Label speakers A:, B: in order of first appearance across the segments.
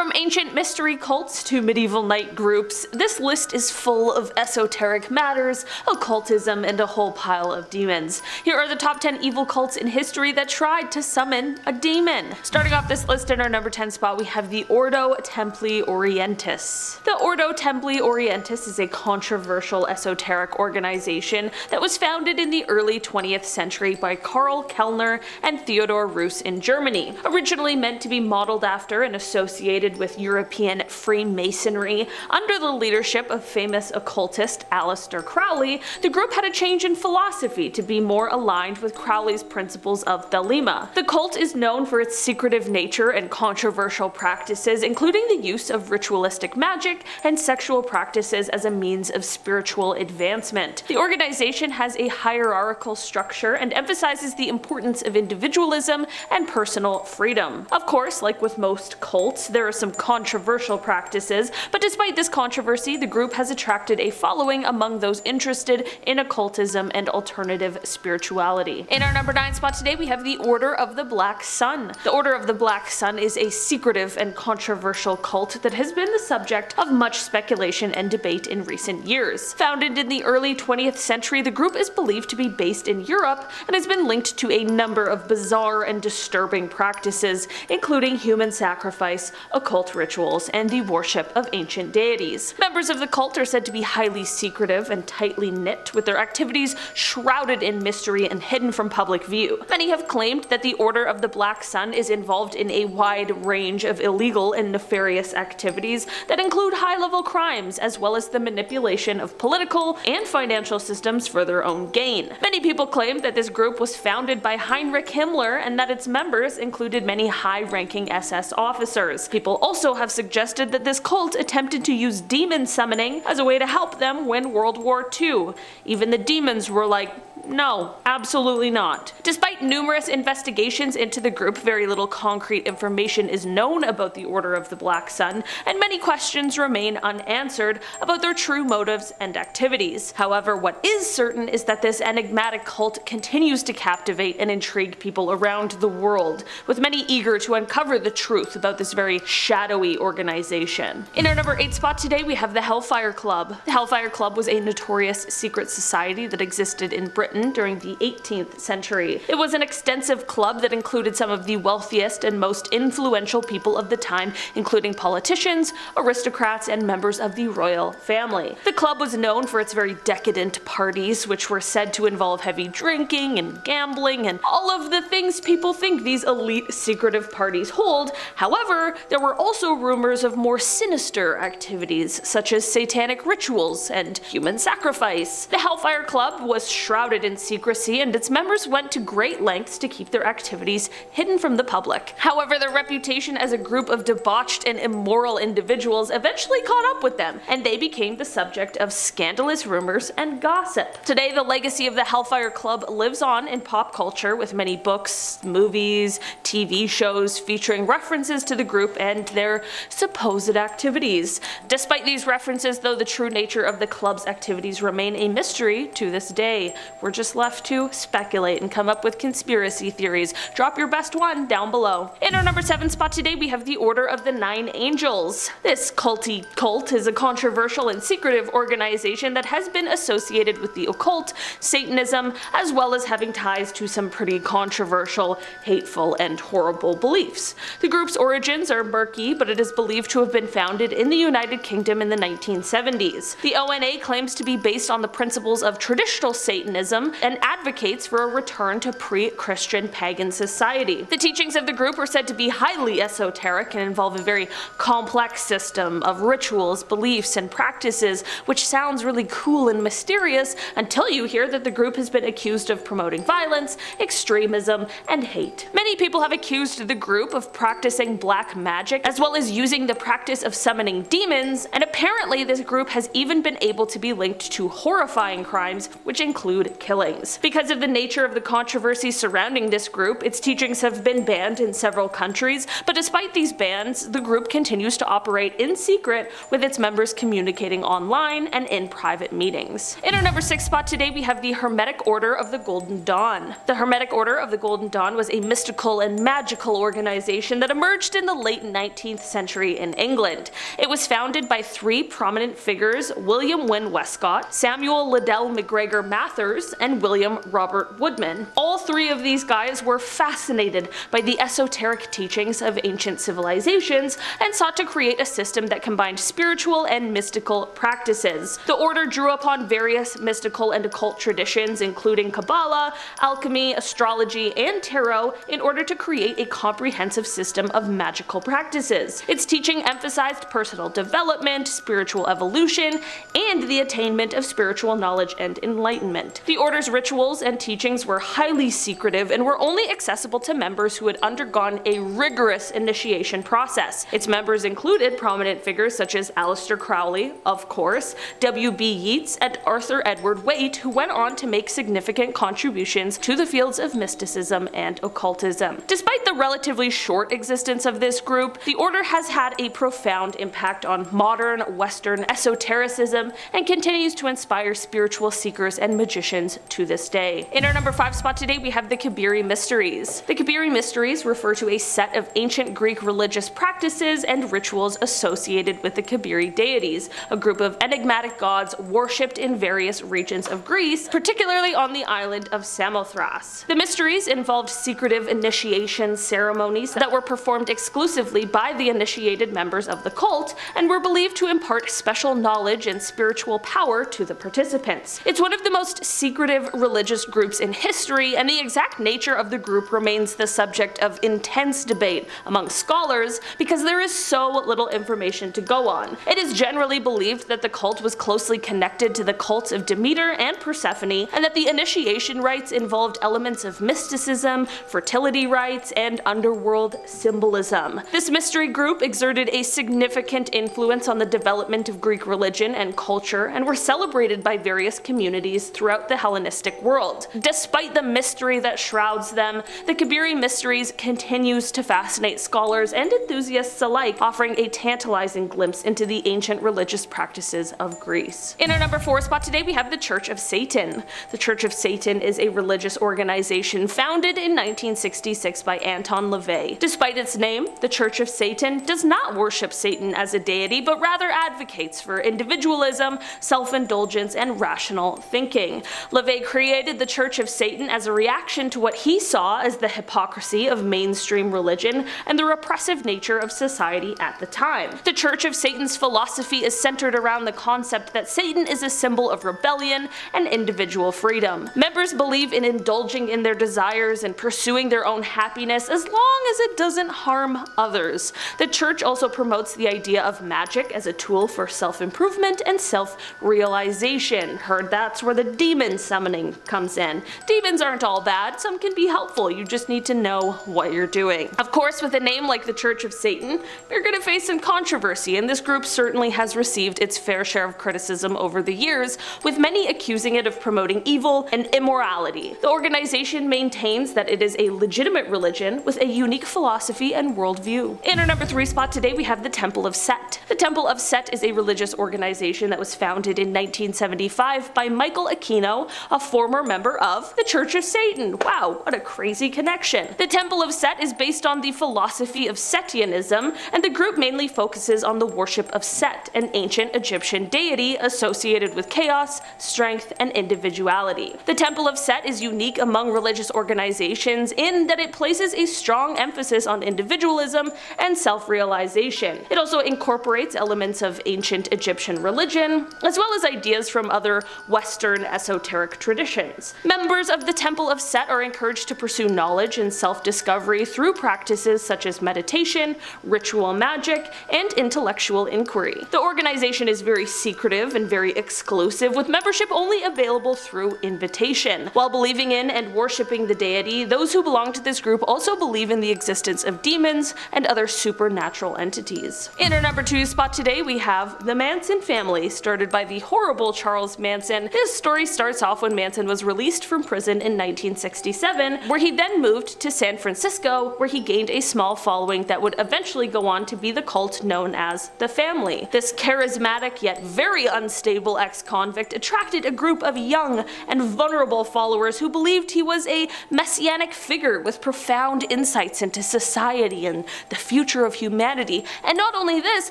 A: From ancient mystery cults to medieval night groups, this list is full of esoteric matters, occultism, and a whole pile of demons. Here are the top 10 evil cults in history that tried to summon a demon. Starting off this list in our number 10 spot, we have the Ordo Templi Orientis. The Ordo Templi Orientis is a controversial esoteric organization that was founded in the early 20th century by Karl Kellner and Theodor Reuss in Germany. Originally meant to be modeled after and associated with European Freemasonry, under the leadership of famous occultist Aleister Crowley, the group had a change in philosophy to be more aligned with Crowley's principles of Thelema. The cult is known for its secretive nature and controversial practices, including the use of ritualistic magic and sexual practices as a means of spiritual advancement. The organization has a hierarchical structure and emphasizes the importance of individualism and personal freedom. Of course, like with most cults, there are some controversial practices, but despite this controversy, the group has attracted a following among those interested in occultism and alternative spirituality. In our number 9 spot today, we have the Order of the Black Sun. The Order of the Black Sun is a secretive and controversial cult that has been the subject of much speculation and debate in recent years. Founded in the early 20th century, the group is believed to be based in Europe and has been linked to a number of bizarre and disturbing practices, including human sacrifice, occult rituals, and the worship of ancient deities. Members of the cult are said to be highly secretive and tightly knit, with their activities shrouded in mystery and hidden from public view. Many have claimed that the Order of the Black Sun is involved in a wide range of illegal and nefarious activities that include high-level crimes, as well as the manipulation of political and financial systems for their own gain. Many people claim that this group was founded by Heinrich Himmler and that its members included many high-ranking SS officers. People also have suggested that this cult attempted to use demon summoning as a way to help them win World War II. Even the demons were like, no, absolutely not. Despite numerous investigations into the group, very little concrete information is known about the Order of the Black Sun, and many questions remain unanswered about their true motives and activities. However, what is certain is that this enigmatic cult continues to captivate and intrigue people around the world, with many eager to uncover the truth about this very shadowy organization. In our number 8 spot today, we have the Hellfire Club. The Hellfire Club was a notorious secret society that existed in Britain during the 18th century. It was an extensive club that included some of the wealthiest and most influential people of the time, including politicians, aristocrats, and members of the royal family. The club was known for its very decadent parties, which were said to involve heavy drinking and gambling and all of the things people think these elite secretive parties hold. However, there were also rumors of more sinister activities, such as satanic rituals and human sacrifice. The Hellfire Club was shrouded in secrecy, and its members went to great lengths to keep their activities hidden from the public. However, their reputation as a group of debauched and immoral individuals eventually caught up with them, and they became the subject of scandalous rumors and gossip. Today, the legacy of the Hellfire Club lives on in pop culture, with many books, movies, TV shows featuring references to the group and their supposed activities. Despite these references, though, the true nature of the club's activities remain a mystery to this day. We're just left to speculate and come up with conspiracy theories. Drop your best one down below. In our number 7 spot today, we have the Order of the Nine Angels. This culty cult is a controversial and secretive organization that has been associated with the occult, Satanism, as well as having ties to some pretty controversial, hateful, and horrible beliefs. The group's origins are murky, but it is believed to have been founded in the United Kingdom in the 1970s. The ONA claims to be based on the principles of traditional Satanism and advocates for a return to pre-Christian pagan society. The teachings of the group are said to be highly esoteric and involve a very complex system of rituals, beliefs, and practices, which sounds really cool and mysterious until you hear that the group has been accused of promoting violence, extremism, and hate. Many people have accused the group of practicing black magic, as well as using the practice of summoning demons, and apparently this group has even been able to be linked to horrifying crimes, which include killing killings. Because of the nature of the controversy surrounding this group, its teachings have been banned in several countries, but despite these bans, the group continues to operate in secret, with its members communicating online and in private meetings. In our number 6 spot today, we have the Hermetic Order of the Golden Dawn. The Hermetic Order of the Golden Dawn was a mystical and magical organization that emerged in the late 19th century in England. It was founded by 3 prominent figures: William Wynne Westcott, Samuel Liddell McGregor Mathers, and William Robert Woodman. All 3 of these guys were fascinated by the esoteric teachings of ancient civilizations and sought to create a system that combined spiritual and mystical practices. The order drew upon various mystical and occult traditions, including Kabbalah, alchemy, astrology, and tarot, in order to create a comprehensive system of magical practices. Its teaching emphasized personal development, spiritual evolution, and the attainment of spiritual knowledge and enlightenment. The order's rituals and teachings were highly secretive and were only accessible to members who had undergone a rigorous initiation process. Its members included prominent figures such as Aleister Crowley, of course, W.B. Yeats, and Arthur Edward Waite, who went on to make significant contributions to the fields of mysticism and occultism. Despite the relatively short existence of this group, the order has had a profound impact on modern Western esotericism and continues to inspire spiritual seekers and magicians to this day. In our number 5 spot today, we have the Cabeiri Mysteries. The Cabeiri Mysteries refer to a set of ancient Greek religious practices and rituals associated with the Cabeiri deities, a group of enigmatic gods worshipped in various regions of Greece, particularly on the island of Samothrace. The mysteries involved secretive initiation ceremonies that were performed exclusively by the initiated members of the cult and were believed to impart special knowledge and spiritual power to the participants. It's one of the most secretive religious groups in history, and the exact nature of the group remains the subject of intense debate among scholars because there is so little information to go on. It is generally believed that the cult was closely connected to the cults of Demeter and Persephone, and that the initiation rites involved elements of mysticism, fertility rites, and underworld symbolism. This mystery group exerted a significant influence on the development of Greek religion and culture, and were celebrated by various communities throughout the Hellenistic world. Despite the mystery that shrouds them, the Cabeiri Mysteries continues to fascinate scholars and enthusiasts alike, offering a tantalizing glimpse into the ancient religious practices of Greece. In our number 4 spot today, we have the Church of Satan. The Church of Satan is a religious organization founded in 1966 by Anton LaVey. Despite its name, the Church of Satan does not worship Satan as a deity, but rather advocates for individualism, self-indulgence, and rational thinking. LaVey created the Church of Satan as a reaction to what he saw as the hypocrisy of mainstream religion and the repressive nature of society at the time. The Church of Satan's philosophy is centered around the concept that Satan is a symbol of rebellion and individual freedom. Members believe in indulging in their desires and pursuing their own happiness as long as it doesn't harm others. The church also promotes the idea of magic as a tool for self-improvement and self-realization. Heard that's where the demon summoning comes in. Demons aren't all bad, some can be helpful, you just need to know what you're doing. Of course, with a name like the Church of Satan, you're gonna face some controversy, and this group certainly has received its fair share of criticism over the years, with many accusing it of promoting evil and immorality. The organization maintains that it is a legitimate religion with a unique philosophy and worldview. In our number 3 spot today, we have the Temple of Set. The Temple of Set is a religious organization that was founded in 1975 by Michael Aquino, a former member of the Church of Satan. Wow, what a crazy connection. The Temple of Set is based on the philosophy of Setianism, and the group mainly focuses on the worship of Set, an ancient Egyptian deity associated with chaos, strength, and individuality. The Temple of Set is unique among religious organizations in that it places a strong emphasis on individualism and self-realization. It also incorporates elements of ancient Egyptian religion, as well as ideas from other Western esoteric traditions. Members of the Temple of Set are encouraged to pursue knowledge and self-discovery through practices such as meditation, ritual magic, and intellectual inquiry. The organization is very secretive and very exclusive, with membership only available through invitation. While believing in and worshipping the deity, those who belong to this group also believe in the existence of demons and other supernatural entities. In our number 2 spot today, we have the Manson Family. Started by the horrible Charles Manson, this story starts off off when Manson was released from prison in 1967, where he then moved to San Francisco, where he gained a small following that would eventually go on to be the cult known as the Family. This charismatic yet very unstable ex-convict attracted a group of young and vulnerable followers who believed he was a messianic figure with profound insights into society and the future of humanity. And not only this,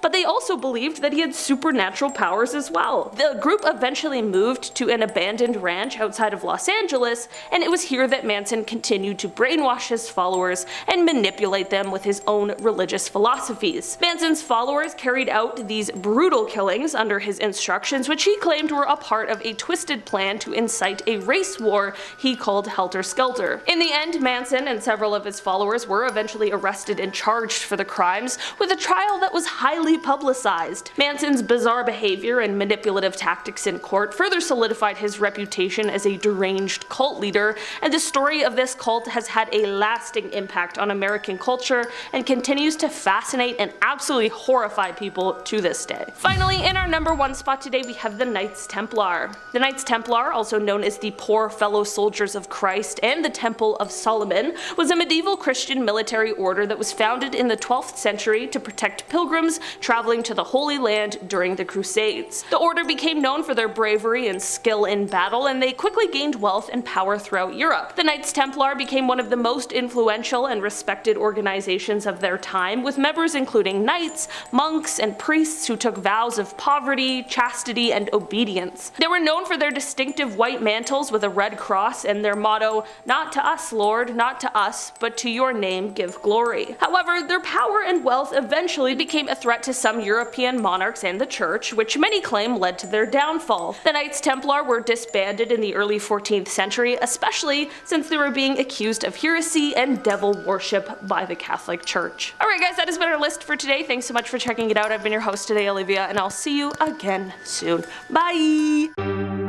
A: but they also believed that he had supernatural powers as well. The group eventually moved to an abandoned ranch outside of Los Angeles, and it was here that Manson continued to brainwash his followers and manipulate them with his own religious philosophies. Manson's followers carried out these brutal killings under his instructions, which he claimed were a part of a twisted plan to incite a race war he called Helter Skelter. In the end, Manson and several of his followers were eventually arrested and charged for the crimes, with a trial that was highly publicized. Manson's bizarre behavior and manipulative tactics in court further solidified his reputation as a deranged cult leader, and the story of this cult has had a lasting impact on American culture and continues to fascinate and absolutely horrify people to this day. Finally, in our number 1 spot today, we have the Knights Templar. The Knights Templar, also known as the Poor Fellow Soldiers of Christ and the Temple of Solomon, was a medieval Christian military order that was founded in the 12th century to protect pilgrims traveling to the Holy Land during the Crusades. The order became known for their bravery and skill in battle, and they quickly gained wealth and power throughout Europe. The Knights Templar became one of the most influential and respected organizations of their time, with members including knights, monks, and priests who took vows of poverty, chastity, and obedience. They were known for their distinctive white mantles with a red cross and their motto, "Not to us, Lord, not to us, but to your name give glory." However, their power and wealth eventually became a threat to some European monarchs and the church, which many claim led to their downfall. The Knights Templar were disbanded in the early 14th century, especially since they were being accused of heresy and devil worship by the Catholic Church. Alright guys, that has been our list for today. Thanks so much for checking it out. I've been your host today, Olivia, and I'll see you again soon. Bye!